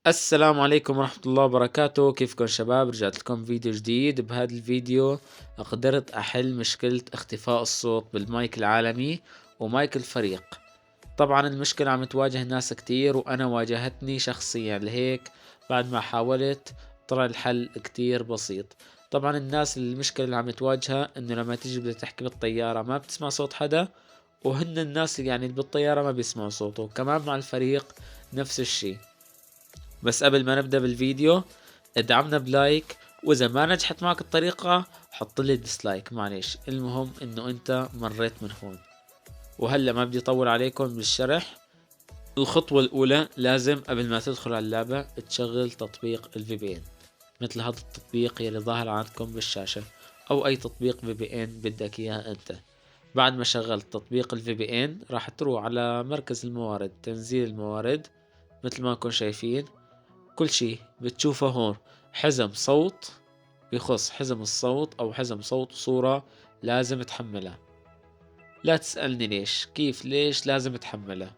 السلام عليكم ورحمة الله وبركاته. كيفكم شباب؟ رجعت لكم فيديو جديد. بهذا الفيديو قدرت أحل مشكلة اختفاء الصوت بالمايك العالمي ومايك الفريق. طبعا المشكلة عم تواجه ناس كتير وأنا واجهتني شخصيا، لهيك بعد ما حاولت طلع الحل كتير بسيط. طبعا الناس المشكلة اللي عم تواجهها إنه لما تيجي بدها تحكي بالطيارة ما بتسمع صوت حدا، وهن الناس يعني اللي بالطيارة ما بيسمعوا صوته، كمان مع الفريق نفس الشي. بس قبل ما نبدأ بالفيديو ادعمنا بلايك، واذا ما نجحت معك الطريقة حط لي ديسلايك، معلش، المهم انه انت مريت من هون. وهلا ما بدي اطول عليكم بالشرح. الخطوة الاولى لازم قبل ما تدخل على اللعبة تشغل تطبيق الفي بي ان، مثل هذا التطبيق يلي ظاهر عندكم بالشاشة، او اي تطبيق في بي ان بدك اياه انت. بعد ما شغلت تطبيق الفي بي ان راح تروح على مركز الموارد، تنزيل الموارد، مثل ما انكم شايفين كل شي بتشوفه هون. حزم صوت، بيخص حزم الصوت او حزم صوت وصورة لازم تحملها. لا تسألني ليش كيف ليش لازم تحملها،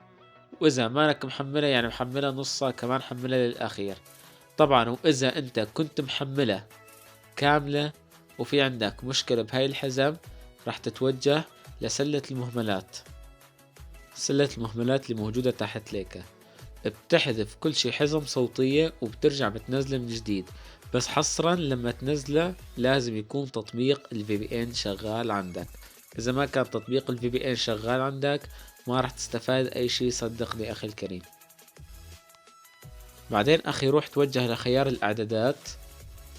واذا مانك محملها يعني محملها نصها كمان حملها للاخير. طبعا واذا انت كنت محملها كاملة وفي عندك مشكلة بهاي الحزم، راح تتوجه لسلة المهملات. سلة المهملات اللي موجودة تحت ليك بتحذف كل شي حزم صوتية وبترجع بتنزله من جديد. بس حصرا لما تنزله لازم يكون تطبيق ال VPN شغال عندك. اذا ما كان تطبيق ال VPN شغال عندك ما راح تستفاد اي شي، صدقني اخي الكريم. بعدين اخي روح توجه لخيار الاعدادات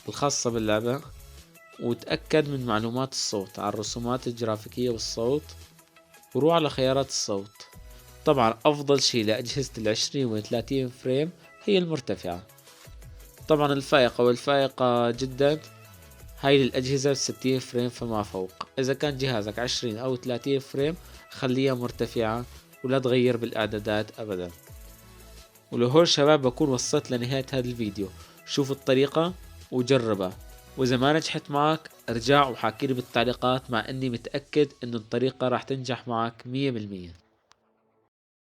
الخاصة باللعبة، وتأكد من معلومات الصوت على الرسومات الجرافيكية والصوت، وروح على خيارات الصوت. طبعا افضل شي لاجهزة ال20 و30 فريم هي المرتفعة. طبعا الفائقة والفائقة جدا هاي للأجهزة 60 فريم فما فوق. إذا كان جهازك 20 أو 30 فريم خليها مرتفعة ولا تغير بالإعدادات أبدا. ولهول شباب بكون وصلت لنهاية هذا الفيديو. شوف الطريقة وجربها، وإذا ما نجحت معك ارجع وحاكيلي بالتعليقات، مع إني متأكد إنه الطريقة راح تنجح معك 100%.